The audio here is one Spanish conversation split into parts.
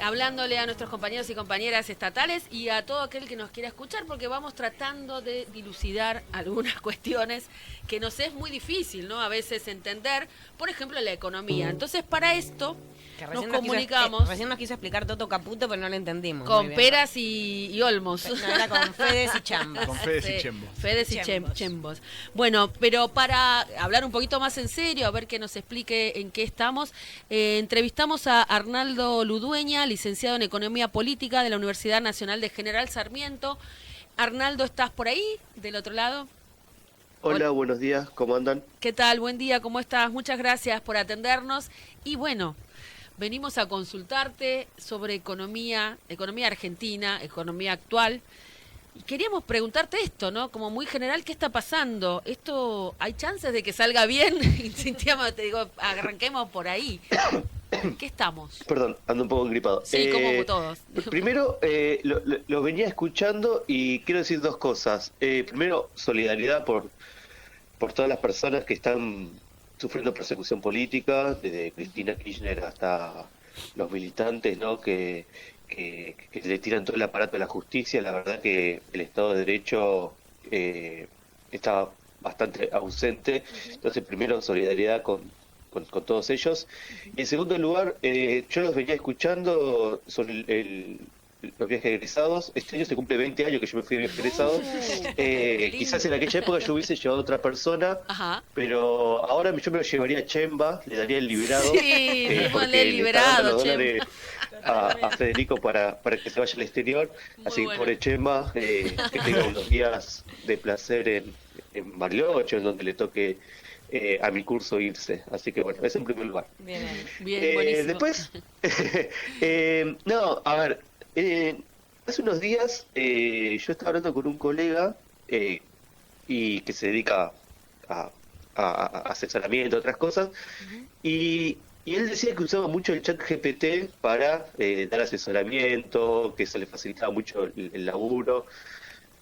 hablándole a nuestros compañeros y compañeras estatales y a todo aquel que nos quiera escuchar, porque vamos tratando de dilucidar algunas cuestiones que nos es muy difícil, ¿no? A veces entender, por ejemplo, la economía. Entonces, para esto Que nos recién comunicamos recién nos quiso explicar Toto Caputo, pero no lo entendimos. Muy con bien. peras y olmos. No, era con Fedes y Chambas. Con Fedes y Chembos. Fedes y Chembos. Chembos. Bueno, pero para hablar un poquito más en serio, a ver que nos explique en qué estamos, entrevistamos a Arnaldo Ludueña, licenciado en Economía Política de la Universidad Nacional de General Sarmiento. Arnaldo, ¿estás por ahí, del otro lado? Hola, buenos días, ¿cómo andan? ¿Qué tal? Buen día, ¿cómo estás? Muchas gracias por atendernos. Y bueno, venimos a consultarte sobre economía argentina, economía actual. Y queríamos preguntarte esto, ¿no? Como muy general, ¿qué está pasando? ¿Esto hay chances de que salga bien? Cintia, te digo, arranquemos por ahí. ¿En qué estamos? Perdón, ando un poco gripado. Sí, como todos. Primero, lo venía escuchando y quiero decir dos cosas. Primero, solidaridad por todas las personas que están sufriendo persecución política, desde Cristina Kirchner hasta los militantes, ¿no? Que le tiran todo el aparato de la justicia. La verdad que el Estado de Derecho está bastante ausente. Entonces, primero, solidaridad con todos ellos. Y en segundo lugar, yo los venía escuchando sobre los viajes egresados. Este año se cumple 20 años que yo me fui de viaje egresado. Quizás en aquella época yo hubiese llevado a otra persona, Ajá. pero ahora yo me lo llevaría a Chemba, le daría el liberado. Sí, démosle porque el le está dando liberado, los Chemba. dólares a Federico para que se vaya al exterior. Muy Así que bueno. pobre Chemba, que tenga unos días de placer en Bariloche, en donde le toque a mi curso irse. Así que bueno, eso en primer lugar. Bien, Bien, buenísimo. Después, no, a ver, hace unos días yo estaba hablando con un colega y que se dedica a asesoramiento, otras cosas, y él decía que usaba mucho el chat GPT para dar asesoramiento, que eso le facilitaba mucho el laburo.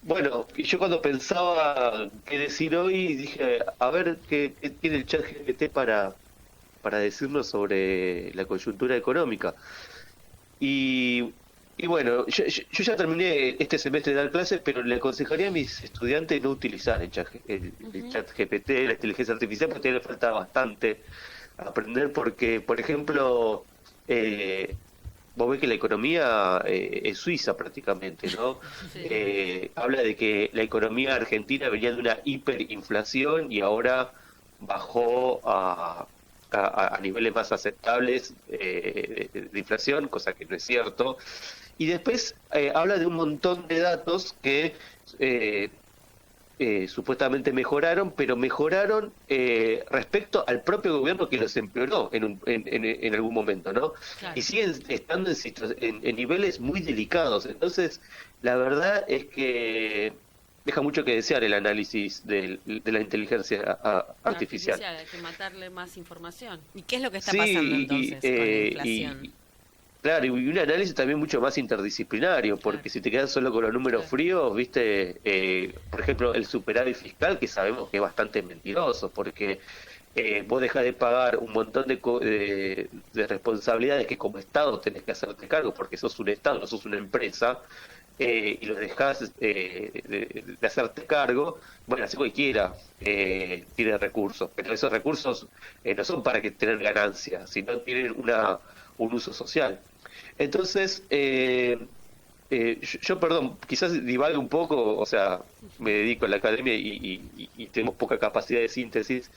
Bueno, y yo cuando pensaba qué decir hoy, dije, a ver qué tiene el chat GPT para decirnos sobre la coyuntura económica. Y bueno, yo ya terminé este semestre de dar clases, pero le aconsejaría a mis estudiantes no utilizar el chat GPT, la inteligencia artificial, porque todavía le falta bastante aprender, porque, por ejemplo, vos ves que la economía es suiza prácticamente, ¿no? Sí. Habla de que la economía argentina venía de una hiperinflación y ahora bajó a niveles más aceptables de inflación, cosa que no es cierto. Y después habla de un montón de datos que supuestamente mejoraron, pero mejoraron respecto al propio gobierno que los empeoró en algún momento, ¿no? Claro. Y siguen estando en niveles muy delicados. Entonces, la verdad es que deja mucho que desear el análisis de la inteligencia artificial. Hay que matarle más información. ¿Y qué es lo que está Sí, pasando entonces con la inflación? Claro, y un análisis también mucho más interdisciplinario, porque Claro. si te quedas solo con los números Claro. fríos, viste, por ejemplo, el superávit fiscal, que sabemos que es bastante mentiroso, porque vos dejás de pagar un montón de responsabilidades que como Estado tenés que hacerte cargo, porque sos un Estado, no sos una empresa, y los dejás de hacerte cargo. Bueno, así cualquiera tiene recursos, pero esos recursos no son para que tener ganancias, sino tienen un uso social. Entonces, yo, perdón, quizás divague un poco, o sea, me dedico a la academia y tenemos poca capacidad de síntesis,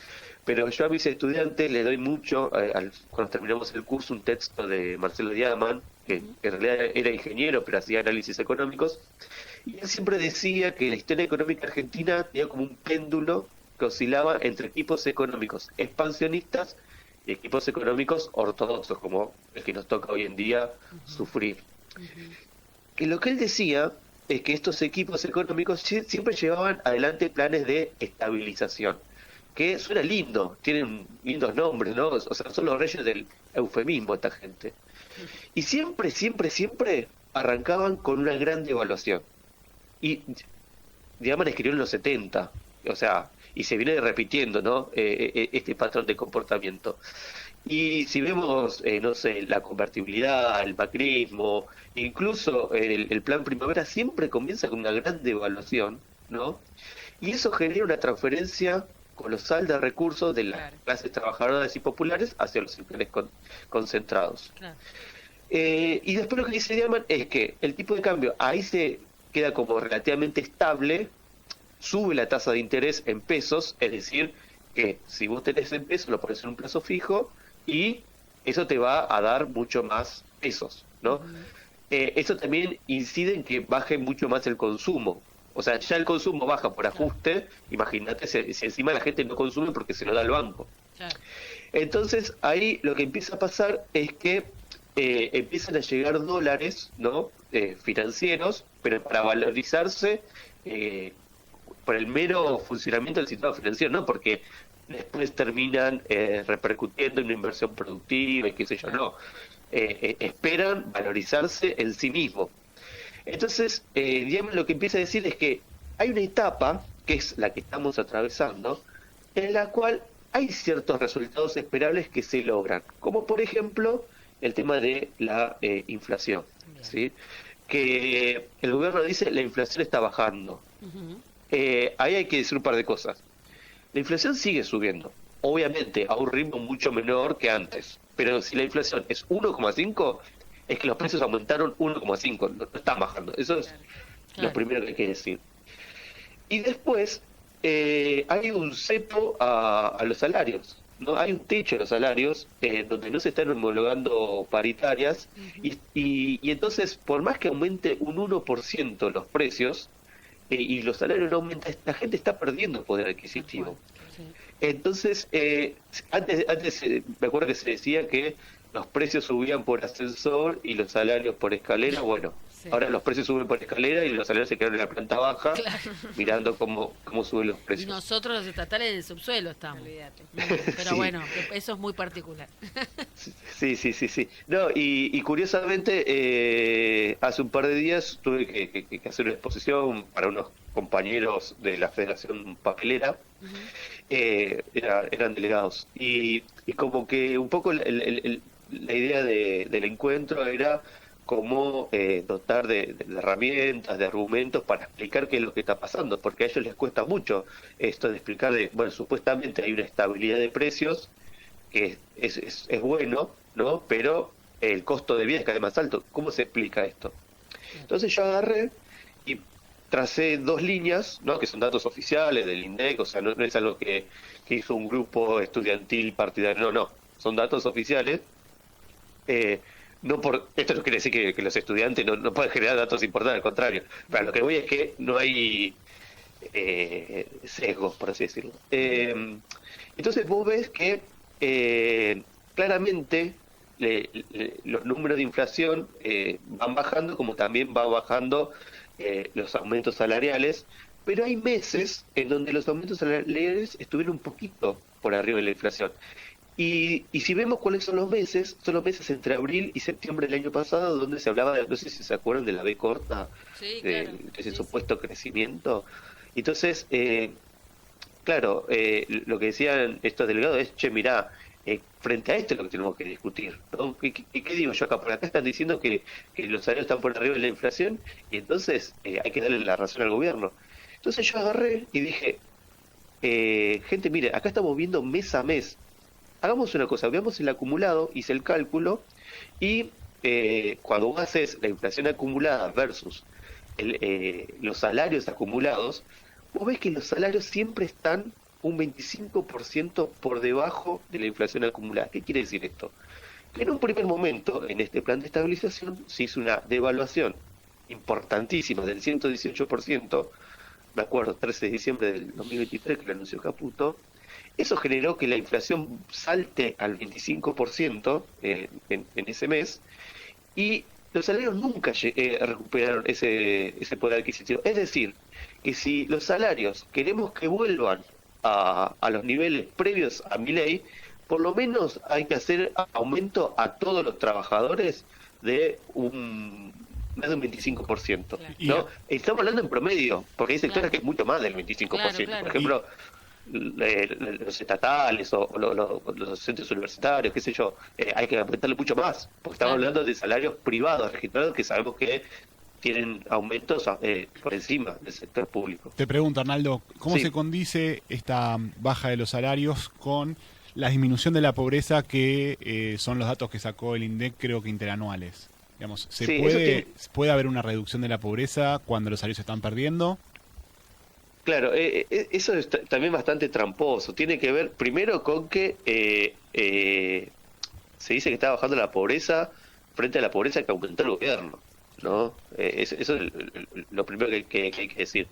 pero yo a mis estudiantes les doy mucho, cuando terminamos el curso, un texto de Marcelo Diaman, que en realidad era ingeniero, pero hacía análisis económicos, y él siempre decía que la historia económica argentina tenía como un péndulo que oscilaba entre equipos económicos expansionistas y equipos económicos ortodoxos, como el que nos toca hoy en día sufrir. Que lo que él decía es que estos equipos económicos siempre llevaban adelante planes de estabilización, que suena lindo, tienen lindos nombres, ¿no? O sea, son los reyes del eufemismo esta gente. Y siempre, siempre, siempre arrancaban con una gran devaluación. Y Diaman escribió en los 70, o sea, y se viene repitiendo, ¿no? Este patrón de comportamiento. Y si vemos, no sé, la convertibilidad, el macrismo, incluso el plan primavera siempre comienza con una gran devaluación, ¿no? Y eso genera una transferencia colosal de recursos de las Claro. clases trabajadoras y populares hacia los sectores concentrados. Claro. Y después lo que dice Diamant es que el tipo de cambio ahí se queda como relativamente estable, sube la tasa de interés en pesos, es decir, que si vos tenés en pesos lo pones en un plazo fijo y eso te va a dar mucho más pesos, ¿no? Eso también incide en que baje mucho más el consumo. O sea, ya el consumo baja por ajuste, imagínate si encima la gente no consume porque se lo da el banco. Claro. Entonces ahí lo que empieza a pasar es que empiezan a llegar dólares, ¿no? Financieros, pero para valorizarse por el mero funcionamiento del sistema financiero, no porque después terminan repercutiendo en una inversión productiva y qué sé yo, no. Esperan valorizarse en sí mismo. Entonces, digamos, lo que empieza a decir es que hay una etapa, que es la que estamos atravesando, en la cual hay ciertos resultados esperables que se logran, como por ejemplo el tema de la inflación, ¿sí? Que el gobierno dice la inflación está bajando. Ahí hay que decir un par de cosas. La inflación sigue subiendo, obviamente a un ritmo mucho menor que antes, pero si la inflación es 1,5, es que los precios aumentaron 1,5, no están bajando. Eso es lo primero que hay que decir. Y después hay un cepo a los salarios, ¿no? Hay un techo a los salarios donde no se están homologando paritarias y entonces por más que aumente un 1% los precios y los salarios no aumentan, la gente está perdiendo poder adquisitivo. Entonces, antes me acuerdo que se decía que los precios subían por ascensor y los salarios por escalera. Bueno, ahora los precios suben por escalera y los salarios se quedan en la planta baja, mirando cómo suben los precios. Y nosotros los estatales en el subsuelo estamos. Olvídate. Pero Sí. bueno, eso es muy particular. Sí. No, y curiosamente, hace un par de días tuve que hacer una exposición para unos compañeros de la Federación Papelera. Eran delegados. Y como que un poco la idea del encuentro era cómo dotar de herramientas, de argumentos para explicar qué es lo que está pasando, porque a ellos les cuesta mucho esto de explicar bueno, supuestamente hay una estabilidad de precios que es bueno, ¿no? Pero el costo de vida es cada vez más alto. ¿Cómo se explica esto? Entonces yo agarré y tracé dos líneas, ¿no? Que son datos oficiales del INDEC, o sea, no es algo que hizo un grupo estudiantil partidario, no, son datos oficiales. Esto no quiere decir que los estudiantes no pueden generar datos importantes, al contrario. Pero lo que voy es que no hay sesgos, por así decirlo. Entonces vos ves que claramente los números de inflación van bajando, como también va bajando los aumentos salariales, pero hay meses en donde los aumentos salariales estuvieron un poquito por arriba de la inflación. Y si vemos cuáles son los meses entre abril y septiembre del año pasado, donde se hablaba de, no sé si se acuerdan de la B corta, Sí, de claro. ese Sí, supuesto crecimiento. Entonces, claro, lo que decían estos delegados es, che, mirá, frente a esto es lo que tenemos que discutir, ¿no? ¿Qué digo yo acá? Por acá están diciendo que los salarios están por arriba de la inflación y entonces hay que darle la razón al gobierno. Entonces yo agarré y dije, gente, mire, acá estamos viendo mes a mes. Hagamos una cosa, veamos el acumulado, hice el cálculo, y cuando vos haces la inflación acumulada versus los salarios acumulados, vos ves que los salarios siempre están un 25% por debajo de la inflación acumulada. ¿Qué quiere decir esto? Que en un primer momento, en este plan de estabilización, se hizo una devaluación importantísima del 118%, me acuerdo, 13 de diciembre del 2023, que lo anunció Caputo. Eso generó que la inflación salte al 25% en ese mes, y los salarios nunca recuperaron ese poder adquisitivo. Es decir, que si los salarios queremos que vuelvan a los niveles previos a Milei, por lo menos hay que hacer aumento a todos los trabajadores de más de un 25%. Claro. ¿No? Estamos hablando en promedio, porque hay sectores Claro. que es mucho más del 25%. Claro. Por ejemplo, los estatales o los centros universitarios, qué sé yo, hay que aumentarle mucho más, porque estamos hablando de salarios privados registrados que sabemos que tienen aumentos por encima del sector público. Te pregunto, Arnaldo, ¿cómo Sí. se condice esta baja de los salarios con la disminución de la pobreza que son los datos que sacó el INDEC, creo que interanuales? Digamos, Sí, ¿puede haber una reducción de la pobreza cuando los salarios se están perdiendo? Claro, eso es también bastante tramposo. Tiene que ver primero con que se dice que está bajando la pobreza frente a la pobreza que aumentó el gobierno, ¿no? Eso es lo primero que hay que decir.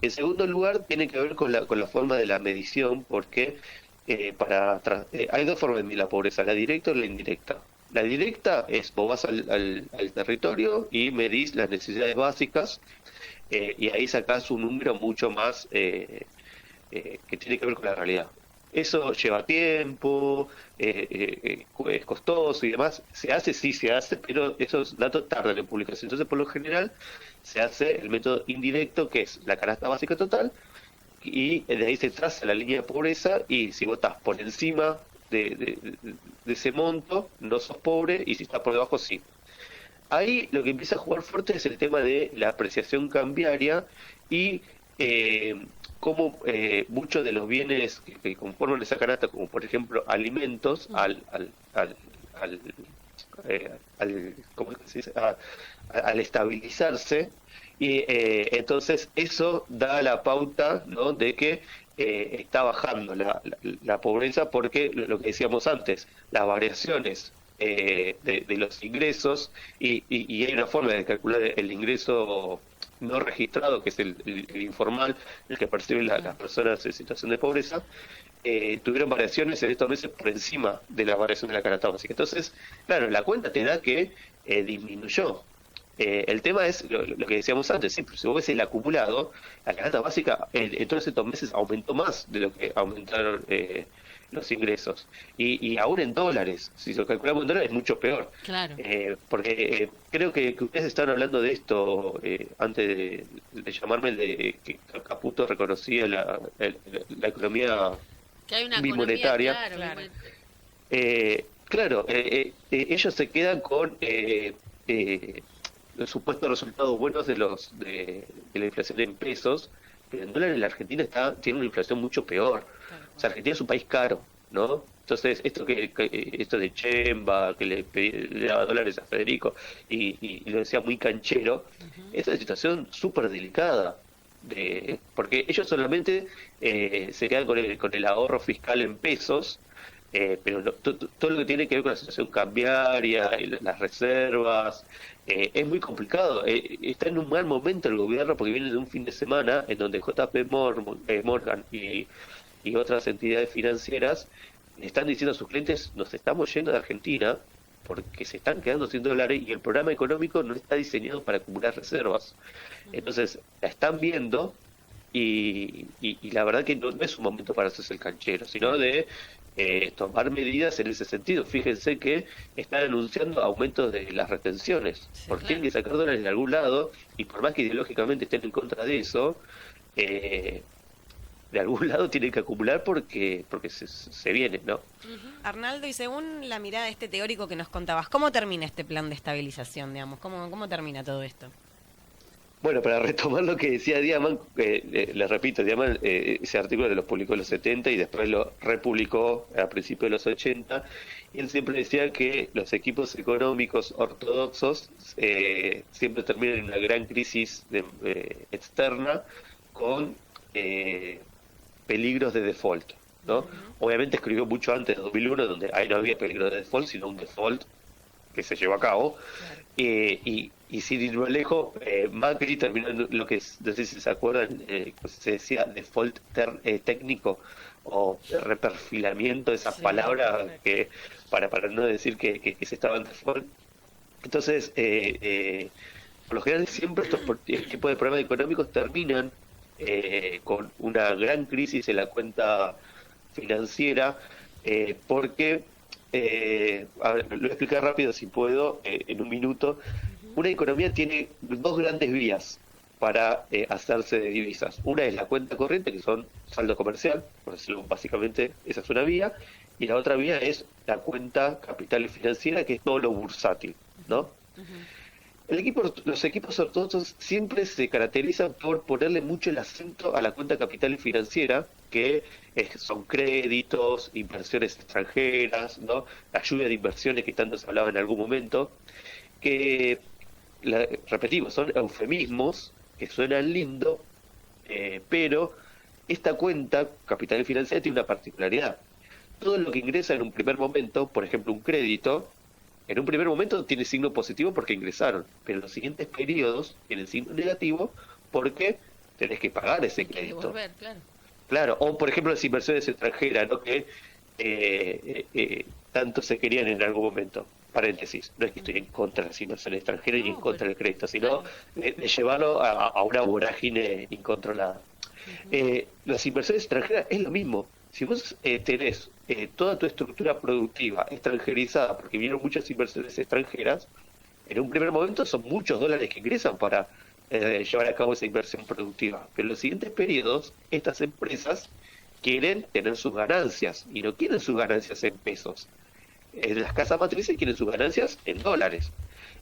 En segundo lugar, tiene que ver con la forma de la medición, porque hay dos formas de medir la pobreza, la directa y la indirecta. La directa es, vos vas al territorio y medís las necesidades básicas, y ahí sacás un número mucho más que tiene que ver con la realidad. Eso lleva tiempo, es costoso y demás. Se hace, sí se hace, pero esos datos tardan en publicación. Entonces, por lo general, se hace el método indirecto, que es la canasta básica total, y de ahí se traza la línea de pobreza, y si vos estás por encima de ese monto, no sos pobre, y si estás por debajo, sí. Ahí lo que empieza a jugar fuerte es el tema de la apreciación cambiaria y cómo muchos de los bienes que conforman esa canasta, como por ejemplo alimentos, ¿cómo se dice? Al estabilizarse, y entonces eso da la pauta, ¿no?, de que está bajando la pobreza, porque lo que decíamos antes, las variaciones de los ingresos, y hay una forma de calcular el ingreso no registrado, que es el informal, el que perciben las personas en situación de pobreza, tuvieron variaciones en estos meses por encima de la variación de la canasta básica. Entonces, claro, la cuenta te da que disminuyó. El tema es lo que decíamos antes, siempre, si vos ves el acumulado, la canasta básica en todos estos meses aumentó más de lo que aumentaron los ingresos. Y aún en dólares, si lo calculamos en dólares, es mucho peor. Claro. Porque creo que ustedes estaban hablando de esto antes de llamarme, de que Caputo reconocía la economía Que hay una bimonetaria. economía, claro. Claro, ellos se quedan con los supuestos resultados buenos de la inflación en pesos, pero en dólares la Argentina tiene una inflación mucho peor. O sea, Argentina es un país caro, ¿no? Entonces, esto de Chemba, que le daba dólares a Federico, y lo decía muy canchero, es una situación súper delicada, porque ellos solamente se quedan con el ahorro fiscal en pesos, pero todo lo que tiene que ver con la situación cambiaria, y las reservas, es muy complicado. Está en un mal momento el gobierno, porque viene de un fin de semana en donde JP Morgan y otras entidades financieras están diciendo a sus clientes: nos estamos yendo de Argentina porque se están quedando sin dólares y el programa económico no está diseñado para acumular reservas. Entonces la están viendo, y la verdad que no es un momento para hacerse el canchero, sino de tomar medidas en ese sentido. Fíjense que están anunciando aumentos de las retenciones, porque tienen que sacar dólares de algún lado, y por más que ideológicamente estén en contra de eso, de algún lado tienen que acumular porque se viene, ¿no? Arnaldo, y según la mirada de este teórico que nos contabas, ¿cómo termina este plan de estabilización, digamos? ¿Cómo termina todo esto? Bueno, para retomar lo que decía Diamant, les repito, Diamant ese artículo lo publicó en los 70 y después lo republicó a principios de los 80, y él siempre decía que los equipos económicos ortodoxos siempre terminan en una gran crisis externa con peligros de default, ¿no? Obviamente escribió mucho antes de 2001, donde ahí no había peligro de default, sino un default que se llevó a cabo. Y sin ir más lejos, Macri terminó en lo que, no sé si se acuerdan, se decía default técnico, o reperfilamiento, esas palabras que para no decir que se estaba en default. Entonces, por lo general, siempre estos tipos de problemas económicos terminan con una gran crisis en la cuenta financiera, porque, a ver, lo voy a explicar rápido si puedo, en un minuto. Una economía tiene dos grandes vías para hacerse de divisas. Una es la cuenta corriente, que son saldo comercial, por decirlo básicamente, esa es una vía, y la otra vía es la cuenta capital y financiera, que es todo lo bursátil, ¿no? Los equipos ortodoxos siempre se caracterizan por ponerle mucho el acento a la cuenta capital y financiera, que son créditos, inversiones extranjeras, ¿no? La lluvia de inversiones que tanto se hablaba en algún momento, que, repetimos, son eufemismos que suenan lindo, pero esta cuenta capital y financiera tiene una particularidad. Todo lo que ingresa en un primer momento, por ejemplo un crédito, en un primer momento tiene signo positivo porque ingresaron, pero en los siguientes periodos tienen signo negativo porque tenés que pagar ese crédito. Devolver, claro. Claro, o por ejemplo las inversiones extranjeras, ¿no? Que tanto se querían en algún momento. Paréntesis, no es que estoy en contra de las inversiones extranjeras ni en contra del crédito, sino de llevarlo a una vorágine incontrolada. Las inversiones extranjeras es lo mismo. Si vos tenés toda tu estructura productiva extranjerizada, porque vinieron muchas inversiones extranjeras, en un primer momento son muchos dólares que ingresan para llevar a cabo esa inversión productiva. Pero en los siguientes periodos, estas empresas quieren tener sus ganancias, y no quieren sus ganancias en pesos. Las casas matrices quieren sus ganancias en dólares.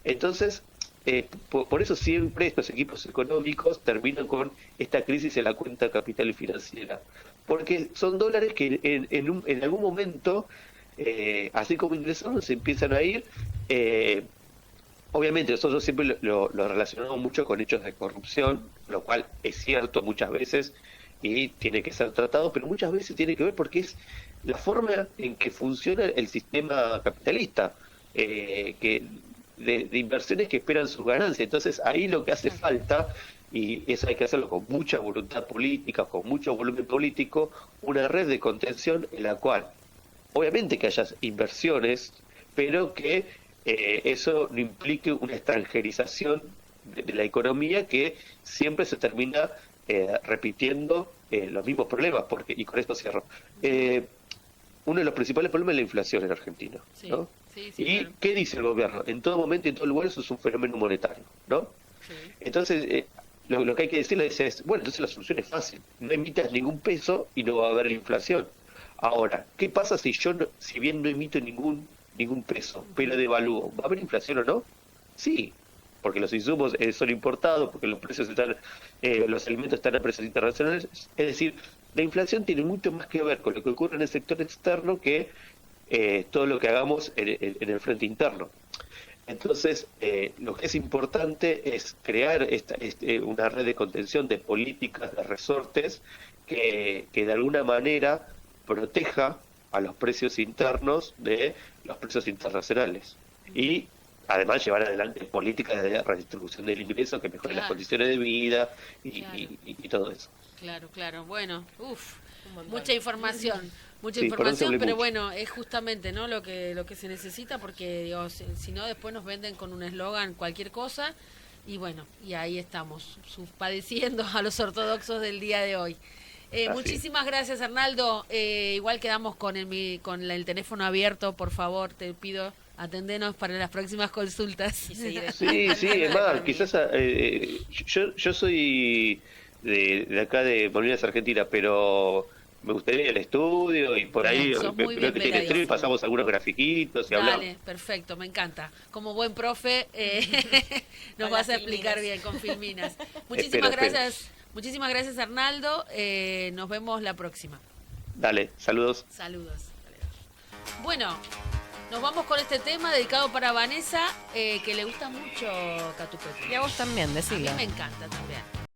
Entonces, por eso siempre estos equipos económicos terminan con esta crisis en la cuenta capital y financiera, porque son dólares que en algún momento, así como ingresaron, se empiezan a ir. Obviamente nosotros siempre lo relacionamos mucho con hechos de corrupción, lo cual es cierto muchas veces y tiene que ser tratado, pero muchas veces tiene que ver porque es la forma en que funciona el sistema capitalista, de inversiones que esperan sus ganancias. Entonces ahí lo que hace falta, y eso hay que hacerlo con mucha voluntad política, con mucho volumen político, una red de contención en la cual obviamente que haya inversiones, pero que eso no implique una extranjerización de la economía, que siempre se termina repitiendo los mismos problemas, porque, y con esto cierro, uno de los principales problemas es la inflación en Argentina, Sí, ¿no? sí, ¿Y claro. qué dice el gobierno? En todo momento y en todo lugar eso es un fenómeno monetario, ¿no? Sí. Entonces, lo que hay que decirle es, bueno, entonces la solución es fácil, no emitas ningún peso y no va a haber inflación. Ahora, ¿qué pasa si yo, si bien no emito ningún peso, pero devalúo? ¿Va a haber inflación o no? Sí, porque los insumos son importados, porque los precios están, los alimentos están a precios internacionales. Es decir, la inflación tiene mucho más que ver con lo que ocurre en el sector externo que todo lo que hagamos en el frente interno. Entonces, lo que es importante es crear una red de contención de políticas, de resortes, que de alguna manera proteja a los precios internos de los precios internacionales. Y además llevar adelante políticas de redistribución del ingreso que mejoren las condiciones de vida y todo eso. Claro, claro. Bueno, Un montón. mucha información, Sí, por eso hablé pero mucho. bueno, es justamente, ¿no? lo que se necesita, porque digo, si no después nos venden con un eslogan cualquier cosa, y bueno, y ahí estamos, padeciendo a los ortodoxos del día de hoy. Muchísimas gracias, Arnaldo. Igual quedamos con el teléfono abierto, por favor, te pido, atendenos para las próximas consultas. Sí, es más, quizás yo soy de acá de Malvinas, Argentina, pero me gustaría ir al estudio y por ahí Sos muy creo que tiene bienvenido. estudio y pasamos algunos grafiquitos y hablamos. Dale, perfecto, me encanta. Como buen profe, nos Con vas a las explicar filminas. bien con filminas. Espero. Muchísimas gracias, Arnaldo. Nos vemos la próxima. Dale, saludos. Saludos. Bueno, nos vamos con este tema dedicado para Vanessa, que le gusta mucho Catupecu. Y a vos también, A mí decilo. me encanta también.